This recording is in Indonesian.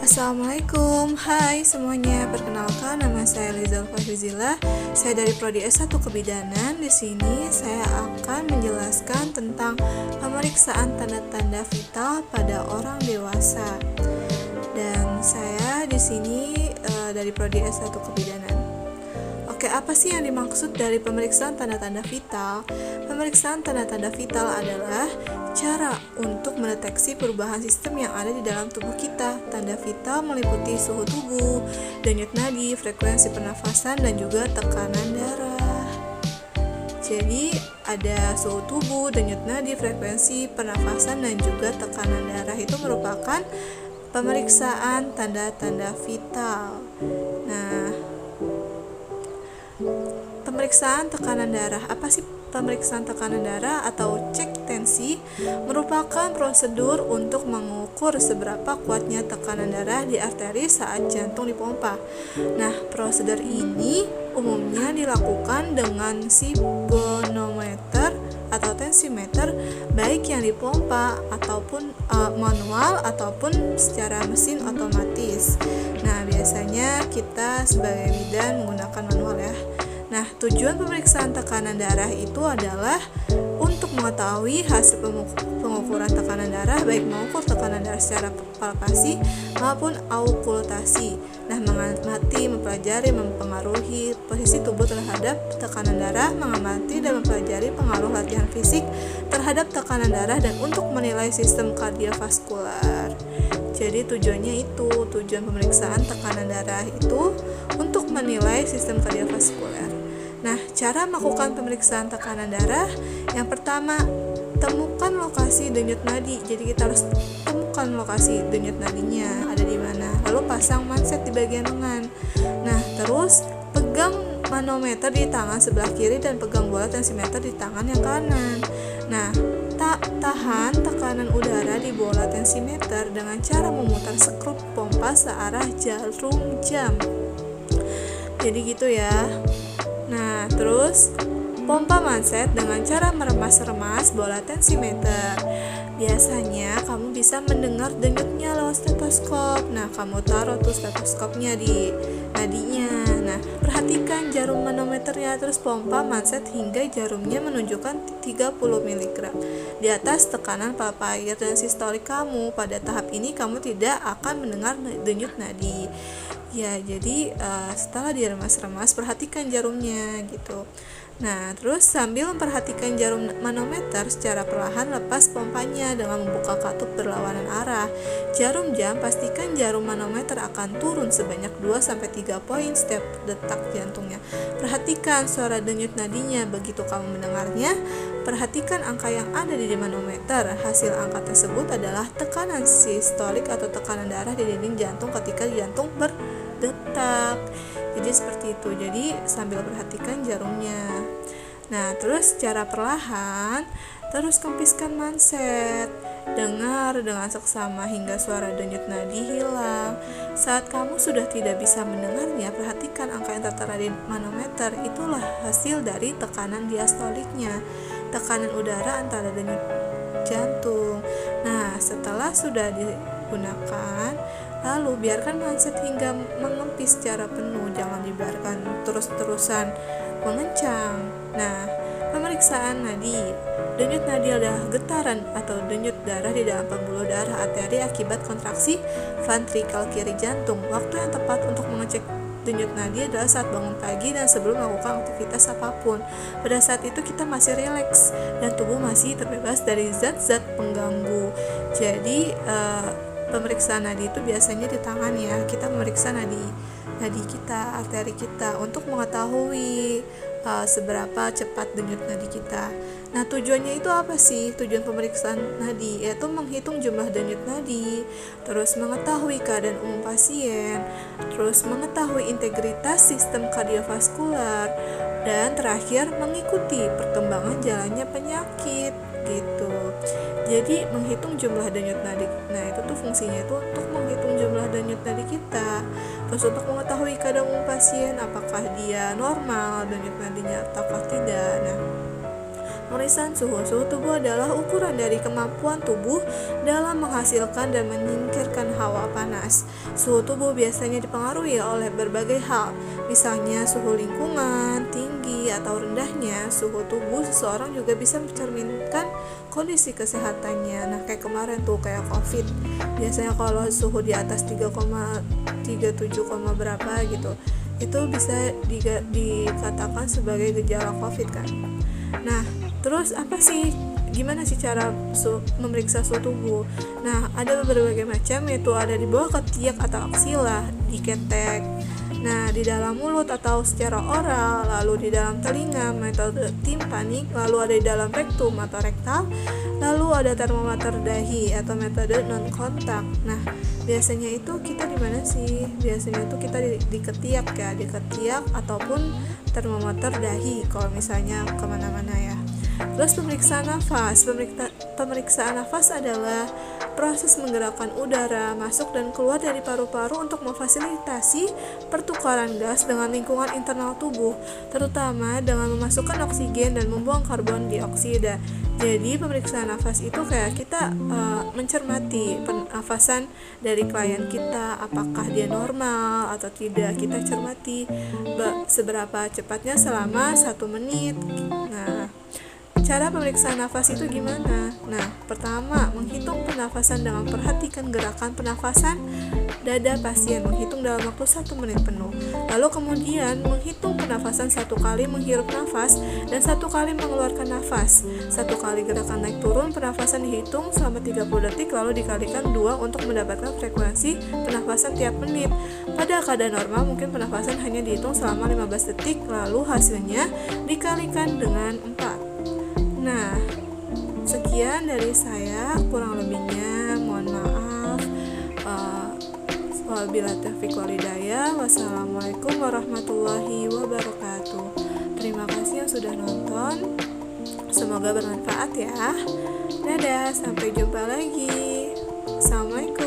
Assalamualaikum, hai semuanya. Perkenalkan, nama saya Liza Fahrizila. Saya dari Prodi S1 Kebidanan. Di sini saya akan menjelaskan tentang pemeriksaan tanda-tanda vital pada orang dewasa. Dan saya di sini dari Prodi S1 Kebidanan. Oke, apa sih yang dimaksud dari pemeriksaan tanda-tanda vital? Pemeriksaan tanda-tanda vital adalah cara untuk mendeteksi perubahan sistem yang ada di dalam tubuh kita. Tanda vital meliputi suhu tubuh, denyut nadi, frekuensi pernafasan, dan juga tekanan darah. Jadi ada suhu tubuh, denyut nadi, frekuensi pernafasan, dan juga tekanan darah. Itu merupakan pemeriksaan tanda-tanda vital. Nah, pemeriksaan tekanan darah. Apa sih pemeriksaan tekanan darah atau cek tensi? Merupakan prosedur untuk mengukur seberapa kuatnya tekanan darah di arteri saat jantung dipompa. Nah, prosedur ini umumnya dilakukan dengan spigonometer atau tensimeter, baik yang dipompa ataupun manual ataupun secara mesin otomatis. Nah, biasanya kita sebagai bidan menggunakan manual ya. Nah, tujuan pemeriksaan tekanan darah itu adalah untuk mengetahui hasil pengukuran tekanan darah, baik mengukur tekanan darah secara palpasi maupun aukultasi. Nah, mengamati, mempelajari, mempengaruhi posisi tubuh terhadap tekanan darah, mengamati dan mempelajari pengaruh latihan fisik terhadap tekanan darah, dan untuk menilai sistem kardiovaskular. Jadi tujuan pemeriksaan tekanan darah itu untuk menilai sistem kardiovaskular. Nah, cara melakukan pemeriksaan tekanan darah, yang pertama, temukan lokasi denyut nadi. Jadi kita harus temukan lokasi denyut nadinya ada di mana. Lalu pasang manset di bagian lengan. Nah, terus pegang manometer di tangan sebelah kiri dan pegang bola tensimeter di tangan yang kanan. Nah, tahan tekanan udara di bola tensimeter dengan cara memutar skrup pompa searah jarum jam. Jadi gitu ya. Nah, terus pompa manset dengan cara meremas-remas bola tensimeter. Biasanya kamu bisa mendengar denyutnya lewat stetoskop. Nah, kamu taruh tuh stetoskopnya di nadinya. Nah, perhatikan jarum manometernya, terus pompa manset hingga jarumnya menunjukkan 30 mg di atas tekanan palpair dan sistolik kamu. Pada tahap ini kamu tidak akan mendengar denyut nadi. Ya, jadi setelah diremas-remas, perhatikan jarumnya gitu. Nah, terus sambil memperhatikan jarum manometer, secara perlahan lepas pompanya dengan membuka katup berlawanan arah. Jarum jam, pastikan jarum manometer akan turun sebanyak 2-3 poin setiap detak jantungnya. Perhatikan suara denyut nadinya. Begitu kamu mendengarnya, perhatikan angka yang ada di manometer. Hasil angka tersebut adalah tekanan sistolik atau tekanan darah di dinding jantung ketika jantung berdetak. Jadi seperti itu. Jadi sambil perhatikan jarumnya. Nah, terus secara perlahan terus kempiskan manset. Dengar dengan seksama hingga suara denyut nadi hilang. Saat kamu sudah tidak bisa mendengarnya, perhatikan angka yang tertera di manometer. Itulah hasil dari tekanan diastoliknya, tekanan udara antara denyut jantung. Nah, setelah sudah digunakan, lalu biarkan manset hingga mengempis secara penuh, jangan dibiarkan terus-terusan mengencang. Nah, pemeriksaan nadi. Denyut nadi adalah getaran atau denyut darah di dalam pembuluh darah arteri akibat kontraksi ventrikal kiri jantung. Waktu yang tepat untuk mengecek denyut nadi adalah saat bangun pagi dan sebelum melakukan aktivitas apapun. Pada saat itu kita masih rileks dan tubuh masih terbebas dari zat-zat pengganggu. Jadi pemeriksaan nadi itu biasanya di tangan ya. Kita memeriksa nadi kita, arteri kita, untuk mengetahui seberapa cepat denyut nadi kita. Nah, tujuannya itu apa sih? Tujuan pemeriksaan nadi yaitu menghitung jumlah denyut nadi, terus mengetahui keadaan umum pasien, terus mengetahui integritas sistem kardiovaskular, dan terakhir mengikuti perkembangan jalannya penyakit gitu. Jadi menghitung jumlah denyut nadi. Nah, itu tuh fungsinya itu untuk menghitung jumlah denyut nadi kita. Terus untuk mengetahui keadaan umum pasien, apakah dia normal denyut nadinya ataukah tidak. Nah, Pemeriksaan suhu. Suhu tubuh adalah ukuran dari kemampuan tubuh dalam menghasilkan dan menyingkirkan hawa panas. Suhu tubuh biasanya dipengaruhi oleh berbagai hal, misalnya suhu lingkungan, tinggi atau rendahnya suhu tubuh seseorang juga bisa mencerminkan kondisi kesehatannya. Nah, kayak kemarin tuh kayak COVID. Biasanya kalau suhu di atas 3,37, berapa gitu, itu bisa dikatakan sebagai gejala COVID kan. Nah, terus gimana sih cara memeriksa suhu tubuh? Nah, ada berbagai macam, yaitu ada di bawah ketiak atau aksila, di ketek, nah di dalam mulut atau secara oral, lalu di dalam telinga metode timpanik, lalu ada di dalam rektum atau rektal, lalu ada termometer dahi atau metode non kontak. Nah, biasanya itu kita di mana sih? Biasanya itu kita di ketiak ya, di ketiak ataupun termometer dahi kalau misalnya kemana-mana ya. Terus pemeriksaan nafas. Pemeriksaan nafas adalah proses menggerakkan udara masuk dan keluar dari paru-paru untuk memfasilitasi pertukaran gas dengan lingkungan internal tubuh, terutama dengan memasukkan oksigen dan membuang karbon dioksida. Jadi pemeriksaan nafas itu kayak kita mencermati pernafasan dari klien kita, apakah dia normal atau tidak. Kita cermati seberapa cepatnya selama 1 menit. Nah, cara pemeriksaan nafas itu gimana? Nah, pertama, menghitung pernafasan dengan perhatikan gerakan pernafasan dada pasien, menghitung dalam waktu 1 menit penuh. Lalu kemudian menghitung pernafasan 1 kali menghirup nafas dan 1 kali mengeluarkan nafas. 1 kali gerakan naik turun pernafasan dihitung selama 30 detik lalu dikalikan 2 untuk mendapatkan frekuensi pernafasan tiap menit. Pada keadaan normal mungkin pernafasan hanya dihitung selama 15 detik lalu hasilnya dikalikan dengan 4. Nah, sekian dari saya, kurang lebihnya mohon maaf. Wabillahi taufiq wal hidayah. Wassalamualaikum warahmatullahi wabarakatuh. Terima kasih yang sudah nonton. Semoga bermanfaat ya. Dadah, sampai jumpa lagi. Assalamualaikum.